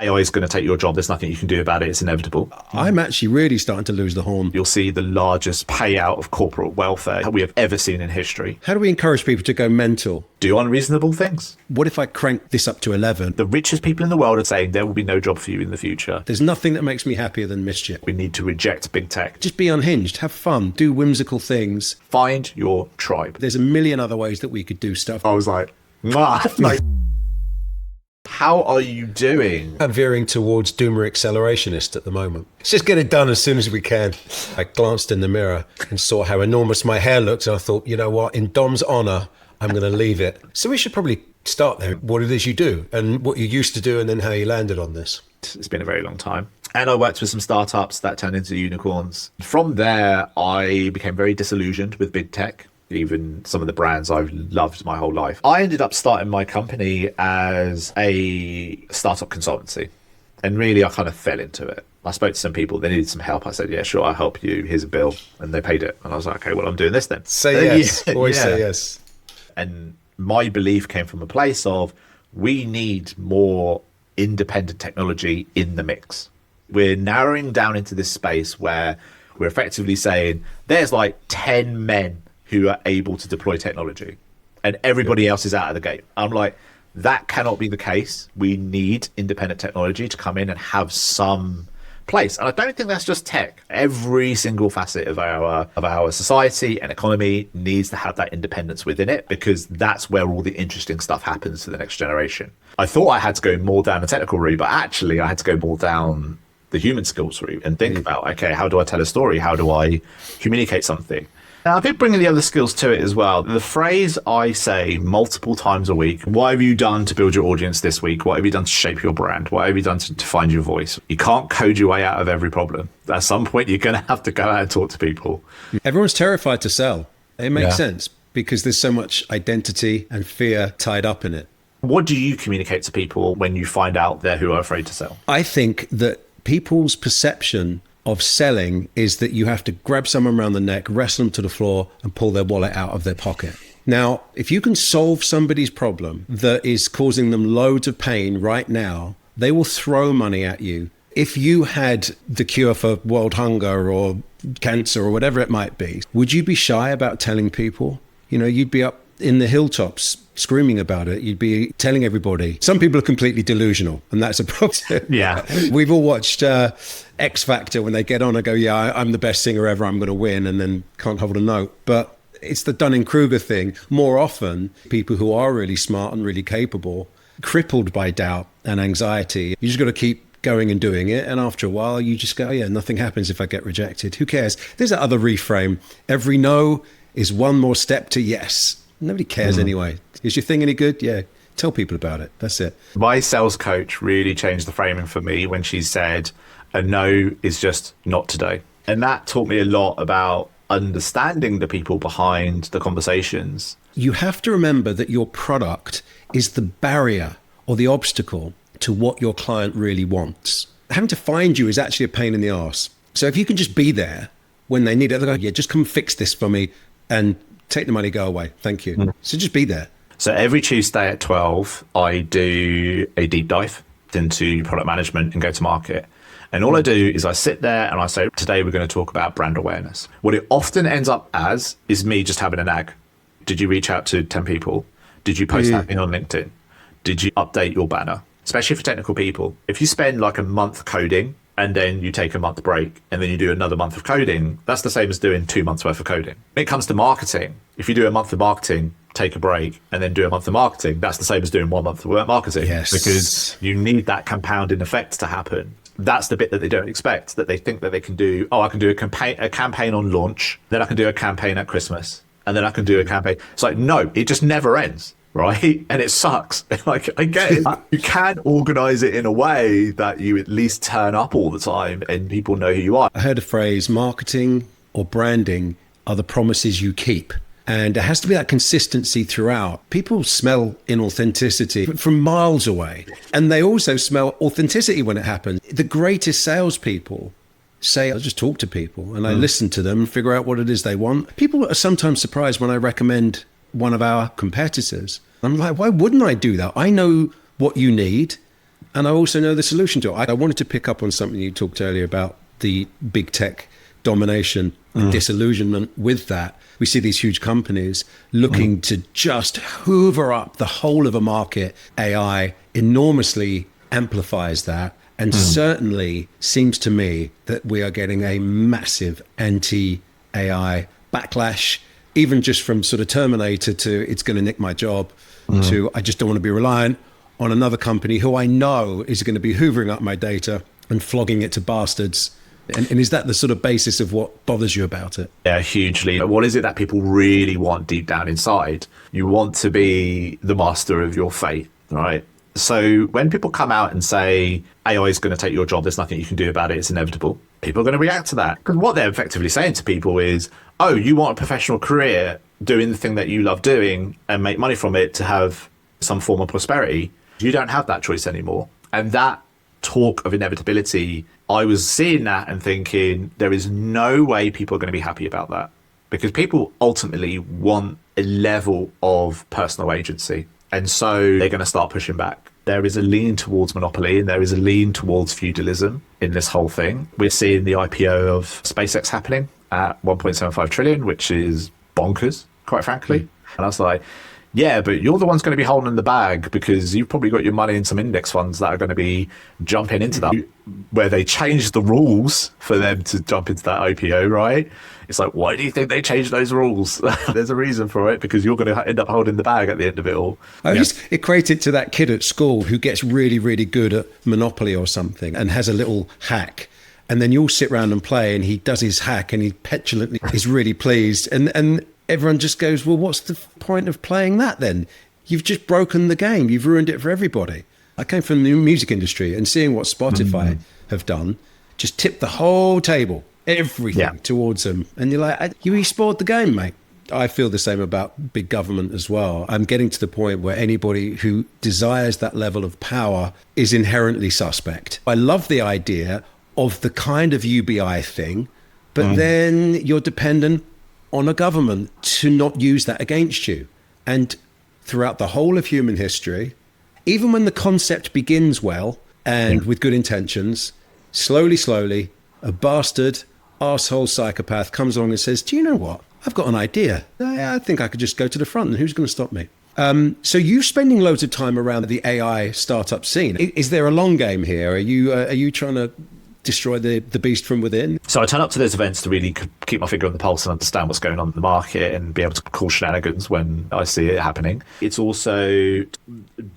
AI is going to take your job. There's nothing you can do about it. It's inevitable. I'm actually really starting to lose the horn. You'll see the largest payout of corporate welfare we have ever seen in history. How do we encourage people to go mental? Do unreasonable things. What if I crank this up to 11? The richest people in the world are saying there will be no job for you in the future. There's nothing that makes me happier than mischief. We need to reject big tech. Just be unhinged, have fun, do whimsical things. Find your tribe. There's a million other ways that we could do stuff. I was like, how are you doing? I'm veering towards doomer accelerationist at the moment. Let's just get it done as soon as we can. I glanced in the mirror and saw how enormous my hair looked, and I thought, you know what, in Dom's honor, I'm going to leave it. So we should probably start there. What it is you do and what you used to do and then how you landed on this. It's been a very long time. And I worked with some startups that turned into unicorns. From there, I became very disillusioned with big tech, even some of the brands I've loved my whole life. I ended up starting my company as a startup consultancy. And really, I kind of fell into it. I spoke to some people, they needed some help. I said, yeah, sure, I'll help you. Here's a bill. And they paid it. And I was like, okay, well, I'm doing this then. Say yes. Always say yes. And my belief came from a place of, we need more independent technology in the mix. We're narrowing down into this space where we're effectively saying there's like 10 men who are able to deploy technology and everybody else is out of the gate. I'm like, that cannot be the case. We need independent technology to come in and have some place. And I don't think that's just tech. Every single facet of our society and economy needs to have that independence within it, because that's where all the interesting stuff happens to the next generation. I thought I had to go more down the technical route, but actually I had to go more down the human skills route and think about, okay, how do I tell a story? How do I communicate something? Now, I've been bringing the other skills to it as well. The phrase I say multiple times a week, what have you done to build your audience this week? What have you done to shape your brand? What have you done to find your voice? You can't code your way out of every problem. At some point, you're going to have to go out and talk to people. Everyone's terrified to sell. It makes sense because there's so much identity and fear tied up in it. What do you communicate to people when you find out they're who are afraid to sell? I think that people's perception of selling is that you have to grab someone around the neck, wrestle them to the floor and pull their wallet out of their pocket. Now, if you can solve somebody's problem that is causing them loads of pain right now, they will throw money at you. If you had the cure for world hunger or cancer or whatever it might be, would you be shy about telling people? You know, you'd be up in the hilltops screaming about it. You'd be telling everybody. Some people are completely delusional, and that's a problem. Yeah. We've all watched X Factor when they get on and go, yeah, I'm the best singer ever, I'm going to win, and then can't hold a note. But it's the Dunning-Kruger thing. More often, people who are really smart and really capable, crippled by doubt and anxiety, you just got to keep going and doing it. And after a while, you just go, oh, yeah, nothing happens if I get rejected. Who cares? There's that other reframe. Every no is one more step to yes. Nobody cares anyway. Is your thing any good? Yeah. Tell people about it. That's it. My sales coach really changed the framing for me when she said, a no is just not today. And that taught me a lot about understanding the people behind the conversations. You have to remember that your product is the barrier or the obstacle to what your client really wants. Having to find you is actually a pain in the arse. So if you can just be there when they need it, they go, yeah, just come fix this for me and take the money, go away. Thank you. So just be there. So every Tuesday at 12, I do a deep dive into product management and go to market. And all I do is I sit there and I say, today we're going to talk about brand awareness. What it often ends up as is me just having a nag. Did you reach out to 10 people? Did you post that on LinkedIn? Did you update your banner? Especially for technical people. If you spend like a month coding and then you take a month break and then you do another month of coding, that's the same as doing 2 months worth of coding. When it comes to marketing, if you do a month of marketing, take a break and then do a month of marketing, that's the same as doing 1 month of marketing. Yes. Because you need that compounding effect to happen. That's the bit that they don't expect, that they think that they can do, oh, I can do a campaign on launch, then I can do a campaign at Christmas, and then I can do a campaign. It's like, no, it just never ends, right? And it sucks. Like, I get it. You can organize it in a way that you at least turn up all the time and people know who you are. I heard a phrase, marketing or branding are the promises you keep. And there has to be that consistency throughout. People smell inauthenticity from miles away. And they also smell authenticity when it happens. The greatest salespeople say, I just talk to people and I listen to them and figure out what it is they want. People are sometimes surprised when I recommend one of our competitors. I'm like, why wouldn't I do that? I know what you need. And I also know the solution to it. I wanted to pick up on something you talked earlier about the big tech domination and disillusionment with that. We see these huge companies looking to just hoover up the whole of a market. AI enormously amplifies that. And certainly seems to me that we are getting a massive anti-AI backlash, even just from sort of Terminator to it's going to nick my job to I just don't want to be reliant on another company who I know is going to be hoovering up my data and flogging it to bastards. And is that the sort of basis of what bothers you about it? Yeah, hugely. What is it that people really want deep down inside? You want to be the master of your fate, right? So when people come out and say AI is going to take your job, there's nothing you can do about it, it's inevitable, people are going to react to that. Because what they're effectively saying to people is, oh, you want a professional career doing the thing that you love doing and make money from it to have some form of prosperity. You don't have that choice anymore. And that talk of inevitability, I was seeing that and thinking there is no way people are going to be happy about that, because people ultimately want a level of personal agency. And so they're going to start pushing back. There is a lean towards monopoly and there is a lean towards feudalism in this whole thing. We're seeing the IPO of SpaceX happening at 1.75 trillion, which is bonkers, quite frankly. And I was like, yeah, but you're the ones going to be holding the bag, because you've probably got your money in some index funds that are going to be jumping into that, where they changed the rules for them to jump into that IPO, right? It's like, why do you think they changed those rules? There's a reason for it, because you're going to end up holding the bag at the end of it all. I just equate it to that kid at school who gets really, really good at Monopoly or something and has a little hack. And then you all sit around and play and he does his hack and he petulantly is really pleased. And everyone just goes, well, what's the point of playing that then? You've just broken the game. You've ruined it for everybody. I came from the music industry, and seeing what Spotify have done just tipped the whole table, everything towards them. And you're like, you e-sport the game, mate. I feel the same about big government as well. I'm getting to the point where anybody who desires that level of power is inherently suspect. I love the idea of the kind of UBI thing, but then you're dependent on a government to not use that against you. And throughout the whole of human history, even when the concept begins well and with good intentions, slowly, a bastard, arsehole psychopath comes along and says, do you know what? I've got an idea. I think I could just go to the front, and who's going to stop me? So you're spending loads of time around the AI startup scene. Is there a long game here? Are you trying to destroy the beast from within? So I turn up to those events to really keep my finger on the pulse and understand what's going on in the market and be able to call shenanigans when I see it happening. It's also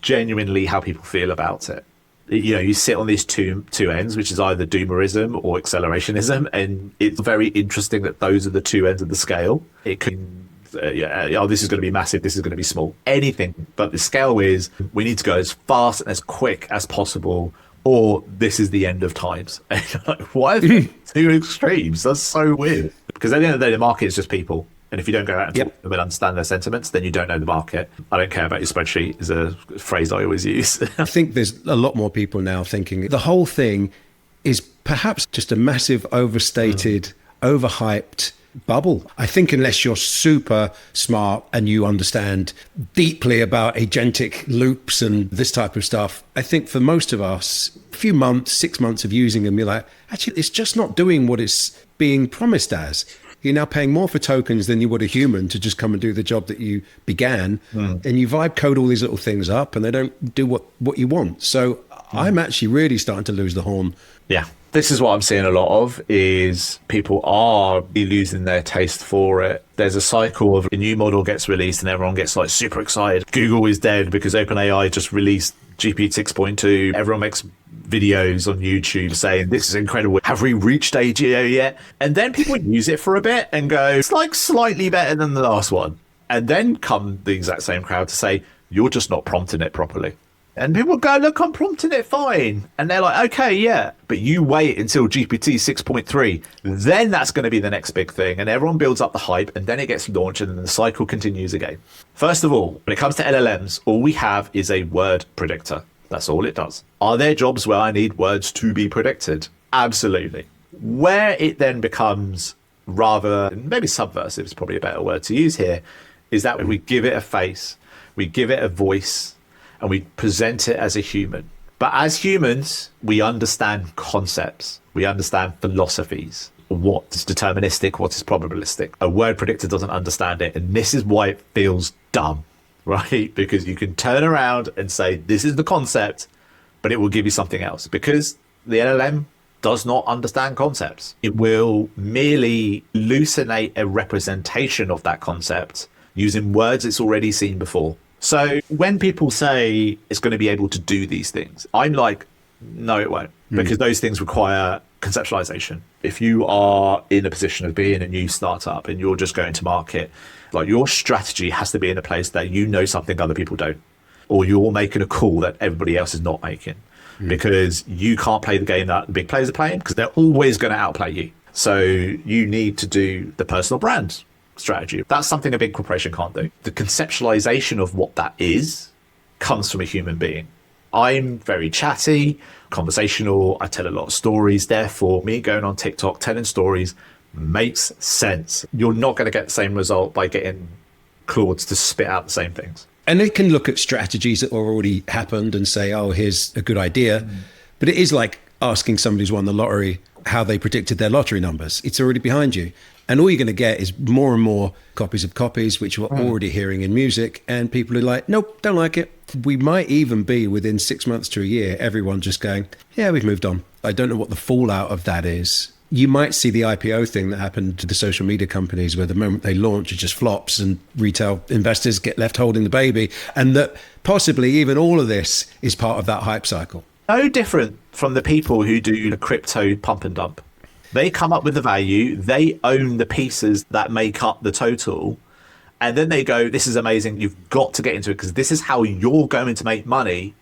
genuinely how people feel about it. You know, you sit on these two ends, which is either doomerism or accelerationism, and it's very interesting that those are the two ends of the scale. It can this is going to be massive, this is going to be small, anything but the scale is we need to go as fast and as quick as possible, or this is the end of times. Like, why are they two extremes? That's so weird. Because at the end of the day, the market is just people. And if you don't go out and talk to them and understand their sentiments, then you don't know the market. I don't care about your spreadsheet is a phrase I always use. I think there's a lot more people now thinking the whole thing is perhaps just a massive, overstated, overhyped bubble. I think unless you're super smart and you understand deeply about agentic loops and this type of stuff, I think for most of us, a few months, 6 months of using them, you're like, actually, it's just not doing what it's being promised as. You're now paying more for tokens than you would a human to just come and do the job that you began. And you vibe code all these little things up and they don't do what you want. So I'm actually really starting to lose the horn. Yeah. This is what I'm seeing a lot of, is people are losing their taste for it. There's a cycle of a new model gets released and everyone gets like super excited. Google is dead because OpenAI just released GPT 6.2. Everyone makes videos on YouTube saying this is incredible. Have we reached AGO yet? And then people use it for a bit and go, it's like slightly better than the last one. And then come the exact same crowd to say, you're just not prompting it properly. And people go, look, I'm prompting it fine. And they're like, okay, yeah. But you wait until GPT 6.3. Then that's going to be the next big thing. And everyone builds up the hype and then it gets launched and then the cycle continues again. First of all, when it comes to LLMs, all we have is a word predictor. That's all it does. Are there jobs where I need words to be predicted? Absolutely. Where it then becomes rather, maybe subversive is probably a better word to use here, is that when we give it a face, we give it a voice, and we present it as a human. But as humans, we understand concepts, we understand philosophies, what is deterministic, what is probabilistic. A word predictor doesn't understand it. And this is why it feels dumb, right? Because you can turn around and say, this is the concept, but it will give you something else. Because the LLM does not understand concepts. It will merely hallucinate a representation of that concept using words it's already seen before. So when people say it's going to be able to do these things, I'm like, no, it won't, because those things require conceptualization. If you are in a position of being a new startup and you're just going to market, like your strategy has to be in a place that you know something other people don't, or you're making a call that everybody else is not making. Because you can't play the game that the big players are playing, because they're always going to outplay you. So you need to do the personal brand strategy. That's something a big corporation can't do. The conceptualization of what that is comes from a human being. I'm very chatty, conversational. I tell a lot of stories. Therefore, me going on TikTok, telling stories makes sense. You're not going to get the same result by getting Claude to spit out the same things. And it can look at strategies that already happened and say, oh, here's a good idea. But it is like asking somebody who's won the lottery how they predicted their lottery numbers. It's already behind you. And all you're going to get is more and more copies of copies, which we're already hearing in music. And people are like, nope, don't like it. We might even be within 6 months to a year, everyone just going, yeah, we've moved on. I don't know what the fallout of that is. You might see the IPO thing that happened to the social media companies, where the moment they launch, it just flops and retail investors get left holding the baby. And that possibly even all of this is part of that hype cycle. No different from the people who do the crypto pump and dump. They come up with the value, they own the pieces that make up the total. And then they go, this is amazing. You've got to get into it because this is how you're going to make money.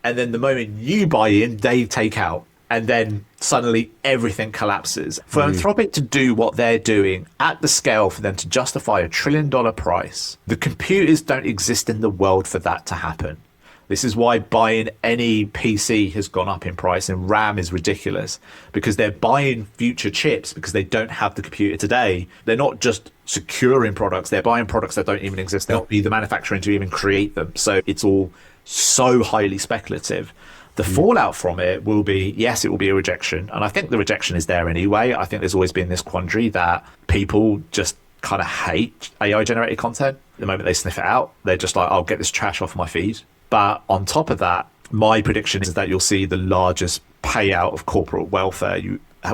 And then the moment you buy in, they take out. And then suddenly everything collapses. For Anthropic to do what they're doing at the scale, for them to justify $1 trillion price, the computers don't exist in the world for that to happen. This is why buying any PC has gone up in price, and RAM is ridiculous, because they're buying future chips because they don't have the computer today. They're not just securing products, they're buying products that don't even exist. They'll be the manufacturing to even create them. So it's all so highly speculative. The fallout from it will be, yes, it will be a rejection. And I think the rejection is there anyway. I think there's always been this quandary that people just kind of hate AI generated content. The moment they sniff it out, they're just like, I'll get this trash off my feed. But on top of that, my prediction is that you'll see the largest payout of corporate welfare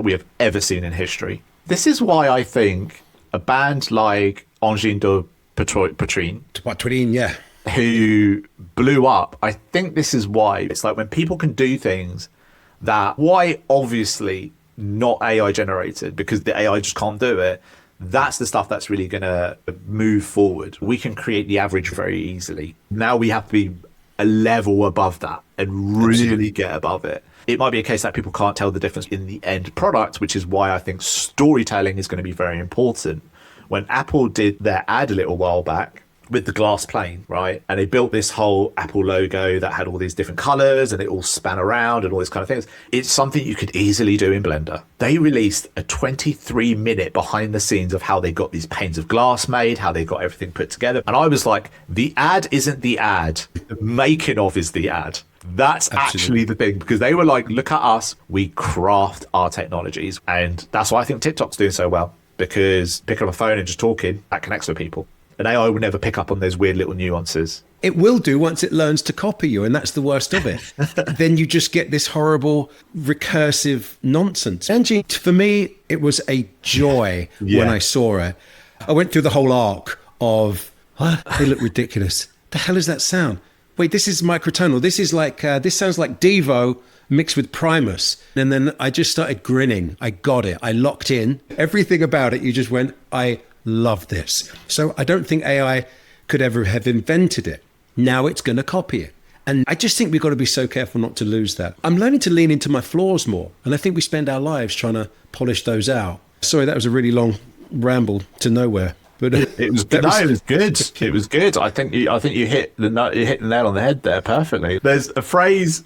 we have ever seen in history. This is why I think a band like Angine de Poitrine, yeah, who blew up, I think this is why. It's like when people can do things that, why obviously not AI generated, because the AI just can't do it. That's the stuff that's really going to move forward. We can create the average very easily. Now we have to be a level above that and really get above it. It might be a case that people can't tell the difference in the end product, which is why I think storytelling is going to be very important. When Apple did their ad a little while back with the glass plane, right? And they built this whole Apple logo that had all these different colors and it all span around and all these kind of things. It's something you could easily do in Blender. They released a 23-minute behind the scenes of how they got these panes of glass made, how they got everything put together. And I was like, the ad isn't the ad. The making of is the ad. That's actually the thing, because they were like, look at us, we craft our technologies. And that's why I think TikTok's doing so well, because picking up a phone and just talking, that connects with people. And AI will never pick up on those weird little nuances. It will do once it learns to copy you, and that's the worst of it. Then you just get this horrible recursive nonsense. Angie, for me, it was a joy when I saw it. I went through the whole arc of, they look ridiculous. The hell is that sound? Wait, this is microtonal. This is like, this sounds like Devo mixed with Primus. And then I just started grinning. I got it. I locked in. Everything about it, you just went, I love this. So I don't think AI could ever have invented it. Now it's going to copy it. And I just think we've got to be so careful not to lose that. I'm learning to lean into my flaws more. And I think we spend our lives trying to polish those out. Sorry, that was a really long ramble to nowhere. But it was good. It was good. It was good. I think you hit the nail on the head there perfectly. There's a phrase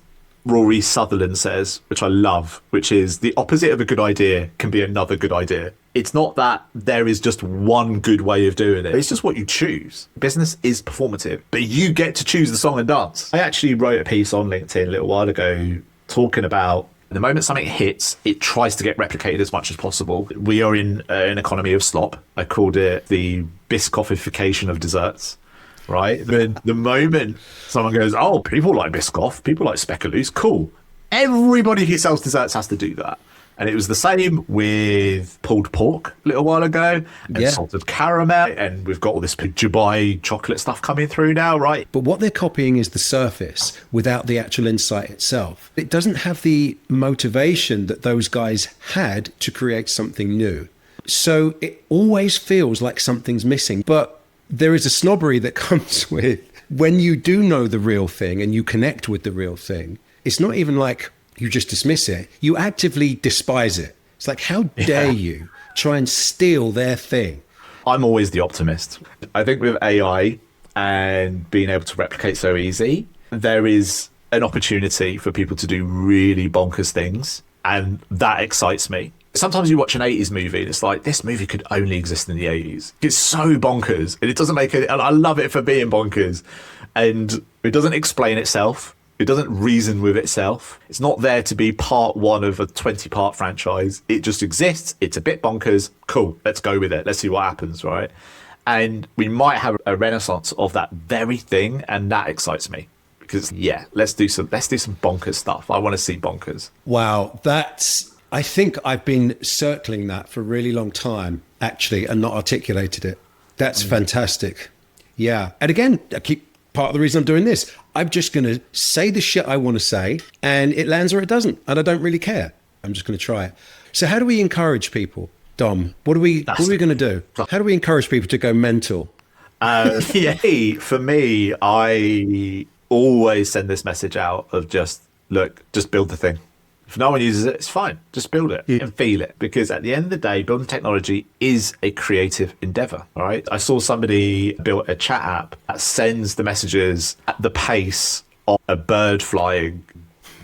Rory Sutherland says, which I love, which is the opposite of a good idea can be another good idea. It's not that there is just one good way of doing it. It's just what you choose. Business is performative, but you get to choose the song and dance. I actually wrote a piece on LinkedIn a little while ago talking about the moment something hits, it tries to get replicated as much as possible. We are in an economy of slop. I called it the Biscoffification of desserts. Right? The moment someone goes, oh, people like Biscoff, people like Speculoos, cool. Everybody who sells desserts has to do that. And it was the same with pulled pork a little while ago, and salted caramel, and we've got all this Dubai chocolate stuff coming through now, right? But what they're copying is the surface without the actual insight itself. It doesn't have the motivation that those guys had to create something new. So it always feels like something's missing. But there is a snobbery that comes with when you do know the real thing and you connect with the real thing. It's not even like you just dismiss it. You actively despise it. It's like, how dare you try and steal their thing? I'm always the optimist. I think with AI and being able to replicate so easy, there is an opportunity for people to do really bonkers things. And that excites me. Sometimes you watch an 80s movie and it's like, this movie could only exist in the 80s. It's so bonkers and it doesn't make it, and I love it for being bonkers. And it doesn't explain itself. It doesn't reason with itself. It's not there to be part one of a 20-part franchise. It just exists. It's a bit bonkers. Cool. Let's go with it. Let's see what happens, right? And we might have a renaissance of that very thing, and that excites me. Because let's do some bonkers stuff. I want to see bonkers. Wow, I think I've been circling that for a really long time, actually, and not articulated it. That's fantastic. Yeah. And again, part of the reason I'm doing this, I'm just going to say the shit I want to say, and it lands or it doesn't. And I don't really care. I'm just going to try it. So how do we encourage people, Dom? What are we going to do? How do we encourage people to go mental? For me, I always send this message out of just build the thing. If no one uses it, it's fine. Just build it and feel it. Because at the end of the day, building technology is a creative endeavor, all right? I saw somebody built a chat app that sends the messages at the pace of a bird flying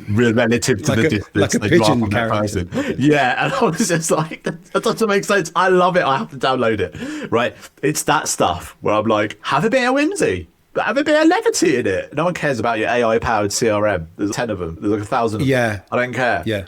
relative to the distance. Like a pigeon character. Yeah, and I was just like, that doesn't make sense. I love it. I have to download it, right? It's that stuff where I'm like, have a bit of whimsy. Have a bit of levity in it. No one cares about your AI-powered CRM. There's 10 of them. There's like 1,000 of them. Yeah. I don't care. Yeah.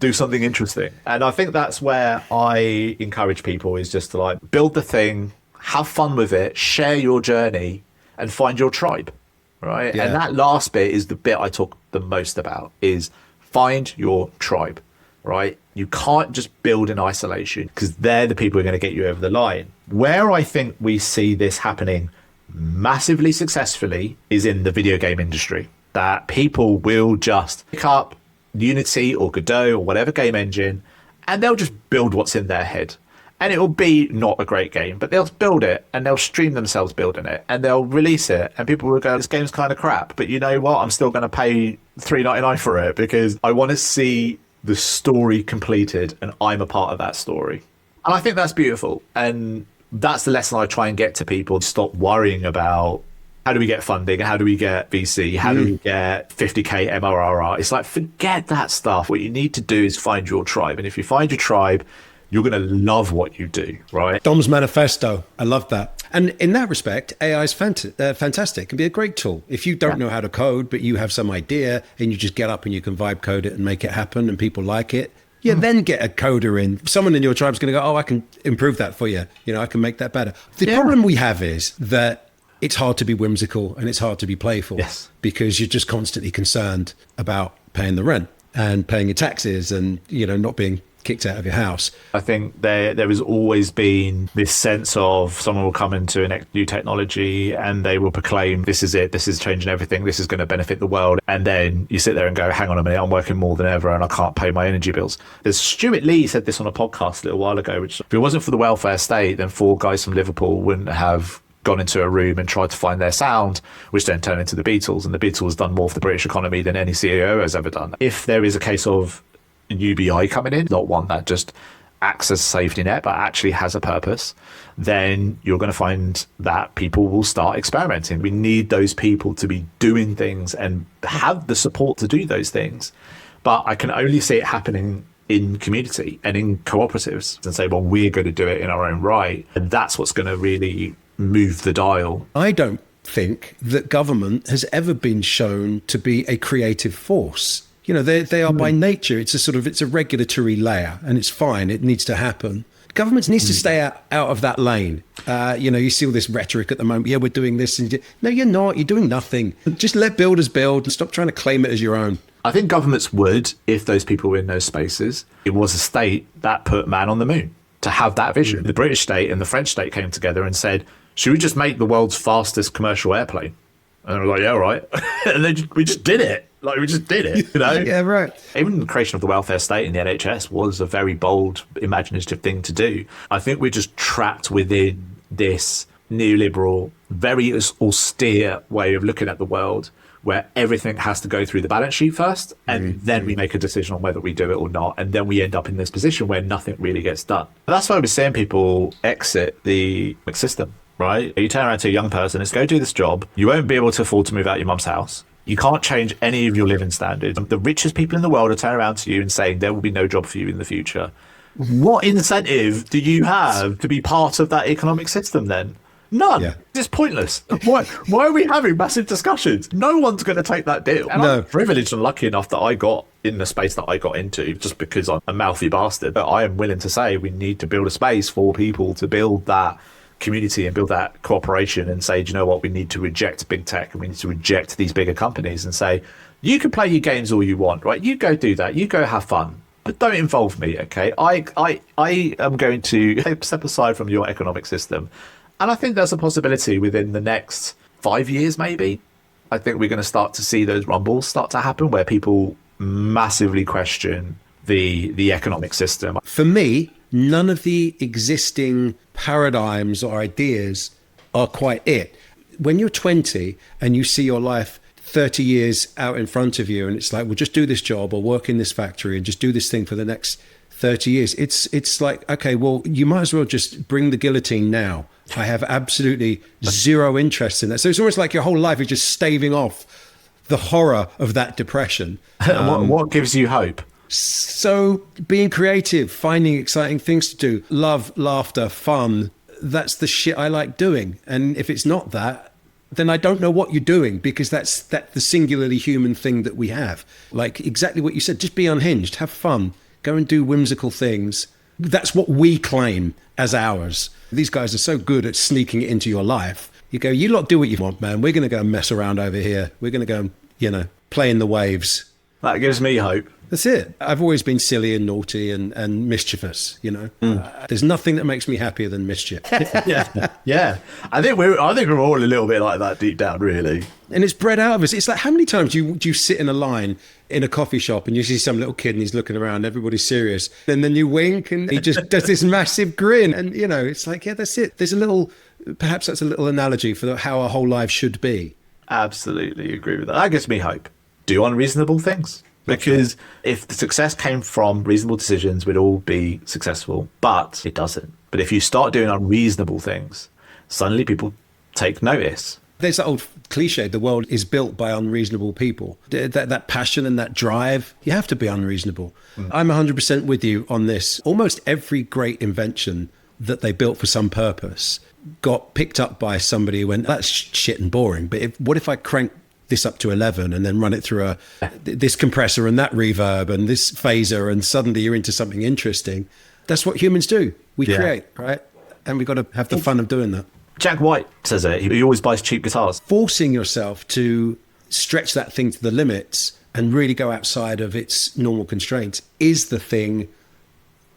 Do something interesting. And I think that's where I encourage people is just to like build the thing, have fun with it, share your journey, and find your tribe, right? Yeah. And that last bit is the bit I talk the most about, is find your tribe, right? You can't just build in isolation because they're the people who are going to get you over the line. Where I think we see this happening massively successfully is in the video game industry, that people will just pick up Unity or Godot or whatever game engine and they'll just build what's in their head, and it will be not a great game, but they'll build it and they'll stream themselves building it and they'll release it and people will go, this game's kind of crap, but you know what, I'm still going to pay $3.99 for it because I want to see the story completed and I'm a part of that story. And I think that's beautiful. And that's the lesson I try and get to people. Stop worrying about how do we get funding? How do we get VC? How do we get 50K MRR? It's like, forget that stuff. What you need to do is find your tribe. And if you find your tribe, you're going to love what you do, right? Dom's manifesto. I love that. And in that respect, AI is fantastic. It can be a great tool. If you don't know how to code, but you have some idea and you just get up and you can vibe code it and make it happen and people like it, then get a coder in. Someone in your tribe's going to go, oh, I can improve that for you. You know, I can make that better. The problem we have is that it's hard to be whimsical and it's hard to be playful because you're just constantly concerned about paying the rent and paying your taxes and, you know, not being kicked out of your house. I think there has always been this sense of someone will come into a new technology and they will proclaim, this is it, this is changing everything, this is going to benefit the world. And then you sit there and go, hang on a minute, I'm working more than ever and I can't pay my energy bills. There's Stuart Lee said this on a podcast a little while ago, which if it wasn't for the welfare state, then 4 guys from Liverpool wouldn't have gone into a room and tried to find their sound, which then turned into the Beatles. And the Beatles has done more for the British economy than any CEO has ever done. If there is a case of UBI coming in, not one that just acts as a safety net, but actually has a purpose, then you're going to find that people will start experimenting. We need those people to be doing things and have the support to do those things. But I can only see it happening in community and in cooperatives and say, well, we're going to do it in our own right. And that's what's going to really move the dial. I don't think that government has ever been shown to be a creative force. You know, they are by nature, it's a regulatory layer, and it's fine. It needs to happen. Governments needs to stay out of that lane. You know, you see all this rhetoric at the moment. Yeah, we're doing this. No, you're not. You're doing nothing. Just let builders build and stop trying to claim it as your own. I think governments would, if those people were in those spaces. It was a state that put man on the moon to have that vision. The British state and the French state came together and said, should we just make the world's fastest commercial airplane? And they were like, yeah, right. And then we just did it. Like, we just did it, you know? Yeah, right. Even the creation of the welfare state in the NHS was a very bold, imaginative thing to do. I think we're just trapped within this neoliberal, very austere way of looking at the world, where everything has to go through the balance sheet first, and then we make a decision on whether we do it or not. And then we end up in this position where nothing really gets done. And that's why we're seeing people exit the system, right? You turn around to a young person, it's go do this job. You won't be able to afford to move out of your mum's house. You can't change any of your living standards. The richest people in the world are turning around to you and saying there will be no job for you in the future. What incentive do you have to be part of that economic system then? None. Yeah. It's pointless. Why are we having massive discussions? No one's going to take that deal. And I'm privileged and lucky enough that I got in the space that I got into just because I'm a mouthy bastard. But I am willing to say we need to build a space for people to build that community and build that cooperation and say, do you know what, we need to reject big tech and we need to reject these bigger companies and say, you can play your games all you want, right? You go do that, you go have fun, but don't involve me, okay? I am going to step aside from your economic system. And I think there's a possibility within the next 5 years, maybe. I think we're going to start to see those rumbles start to happen where people massively question the economic system. For me, none of the existing paradigms or ideas are quite it. When you're 20 and you see your life 30 years out in front of you and it's like, well, just do this job or work in this factory and just do this thing for the next 30 years. It's like, okay, well, you might as well just bring the guillotine now. I have absolutely zero interest in that. So it's almost like your whole life is just staving off the horror of that depression. What gives you hope? So being creative, finding exciting things to do, love, laughter, fun, that's the shit I like doing. And if it's not that, then I don't know what you're doing, because that's the singularly human thing that we have. Like exactly what you said, just be unhinged, have fun, go and do whimsical things. That's what we claim as ours. These guys are so good at sneaking it into your life. You go, you lot do what you want, man. We're going to go and mess around over here. We're going to go and, play in the waves. That gives me hope. That's it. I've always been silly and naughty and mischievous, There's nothing that makes me happier than mischief. Yeah. I think we're all a little bit like that deep down, really. And it's bred out of us. It's like, how many times do you sit in a line in a coffee shop and you see some little kid and he's looking around, everybody's serious, and then you wink and he just does this massive grin, and it's like, yeah, that's it. Perhaps that's a little analogy for how our whole life should be. Absolutely agree with that. That gives me hope. Do unreasonable things. Because if the success came from reasonable decisions, we'd all be successful. But it doesn't. But if you start doing unreasonable things, suddenly people take notice. There's that old cliche, the world is built by unreasonable people. That passion and that drive, you have to be unreasonable. I'm 100% with you on this. Almost every great invention that they built for some purpose got picked up by somebody who went, that's shit and boring. But what if I crank this up to 11 and then run it through this compressor and that reverb and this phaser, and suddenly you're into something interesting. That's what humans do. We create, right? And we've got to have the fun of doing that. Jack White says it. He always buys cheap guitars. Forcing yourself to stretch that thing to the limits and really go outside of its normal constraints is the thing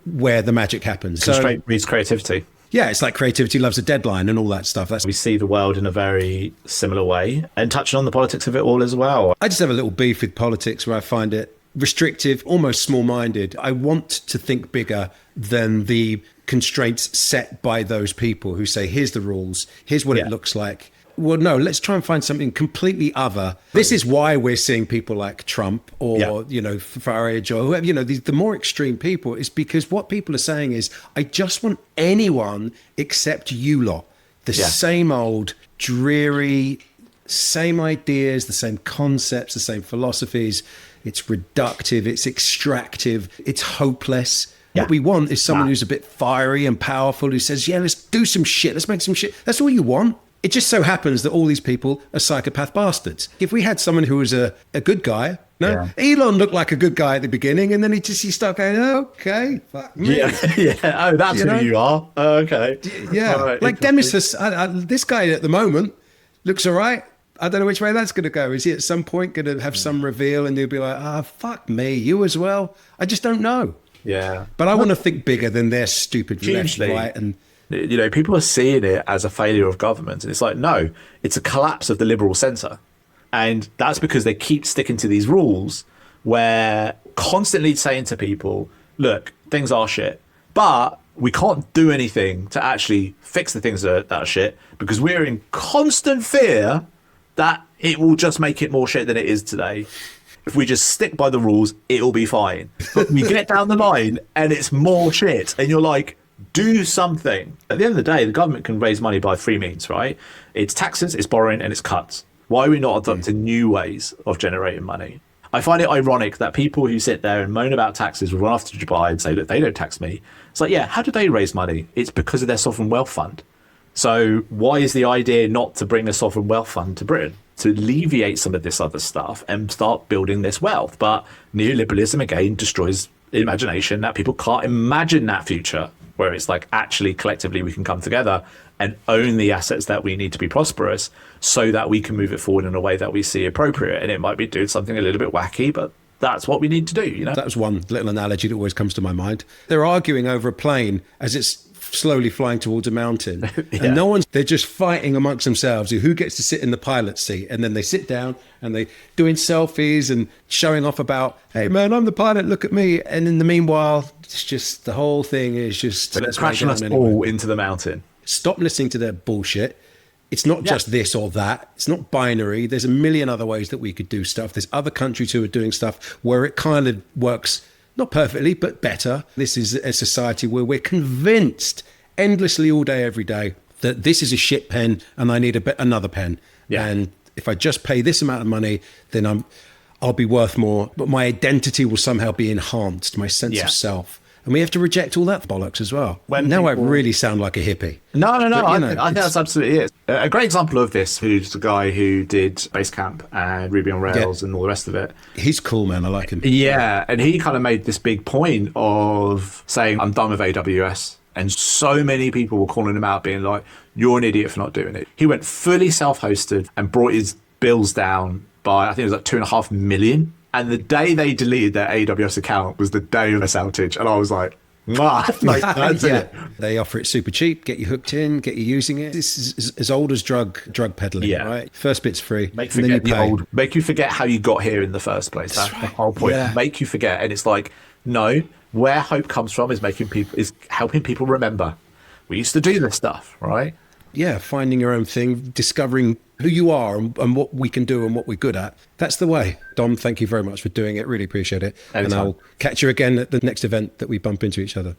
where the magic happens. Constraint breeds creativity. Yeah, it's like creativity loves a deadline and all that stuff. We see the world in a very similar way, and touching on the politics of it all as well. I just have a little beef with politics where I find it restrictive, almost small-minded. I want to think bigger than the constraints set by those people who say, here's the rules, here's what it looks like. well, no, let's try and find something completely other. This is why we're seeing people like Trump or, Farage or whoever, the more extreme people, is because what people are saying is, I just want anyone except you lot. The same old dreary, same ideas, the same concepts, the same philosophies. It's reductive, it's extractive, it's hopeless. What we want is someone who's a bit fiery and powerful, who says, let's do some shit, let's make some shit. That's all you want. It just so happens that all these people are psychopath bastards. If we had someone who was a good guy, Elon looked like a good guy at the beginning, and then he started going, okay, fuck me. Oh, that's who you are. Okay. Right, like Demis, this guy at the moment looks all right. I don't know which way that's going to go. Is he at some point going to have some reveal and he'll be like, fuck me, you as well? I just don't know. Yeah. But I want to think bigger than their stupid left, right? And people are seeing it as a failure of government. And it's like, no, it's a collapse of the liberal centre. And that's because they keep sticking to these rules where constantly saying to people, look, things are shit, but we can't do anything to actually fix the things that are shit because we're in constant fear that it will just make it more shit than it is today. If we just stick by the rules, it'll be fine. But we get down the line and it's more shit. And you're like, do something. At the end of the day, the government can raise money by three means, right? It's taxes, it's borrowing, and it's cuts. Why are we not adopting new ways of generating money? I find it ironic that people who sit there and moan about taxes will run off to Dubai and say, look, they don't tax me. It's like, how do they raise money? It's because of their sovereign wealth fund. So why is the idea not to bring a sovereign wealth fund to Britain? To alleviate some of this other stuff and start building this wealth. But neoliberalism, again, destroys imagination, that people can't imagine that future where it's like, actually, collectively, we can come together and own the assets that we need to be prosperous so that we can move it forward in a way that we see appropriate. And it might be doing something a little bit wacky, but that's what we need to do, That was one little analogy that always comes to my mind. They're arguing over a plane as it's slowly flying towards a mountain. And they're just fighting amongst themselves who gets to sit in the pilot's seat. And then they sit down and they doing selfies and showing off about, hey man, I'm the pilot, look at me. And in the meanwhile, it's just, the whole thing is just, let's crashing us all into the mountain. Stop listening to their bullshit. It's not just this or that. It's not binary. There's a million other ways that we could do stuff. There's other countries who are doing stuff where it kind of works, not perfectly, but better. This is a society where we're convinced endlessly all day, every day, that this is a shit pen and I need another pen. And if I just pay this amount of money, then I'll be worth more, but my identity will somehow be enhanced, my sense of self. And we have to reject all that bollocks as well. I really sound like a hippie. No. I think that's absolutely it. A great example of this, who's the guy who did Basecamp and Ruby on Rails and all the rest of it. He's cool, man. I like him. Yeah. And he kind of made this big point of saying, I'm done with AWS. And so many people were calling him out, being like, you're an idiot for not doing it. He went fully self-hosted and brought his bills down by, I think it was like 2.5 million. And the day they deleted their AWS account was the day of this outage. And I was like, that's it. They offer it super cheap, get you hooked in, get you using it. This is as old as drug peddling, right? First bit's free. Make you forget how you got here in the first place. That's the whole point. Make you forget. And it's like, no, where hope comes from is helping people remember. We used to do this stuff, right? Yeah, finding your own thing, discovering who you are and what we can do and what we're good at. That's the way. Dom, thank you very much for doing it. Really appreciate it. Anytime. And I'll catch you again at the next event that we bump into each other.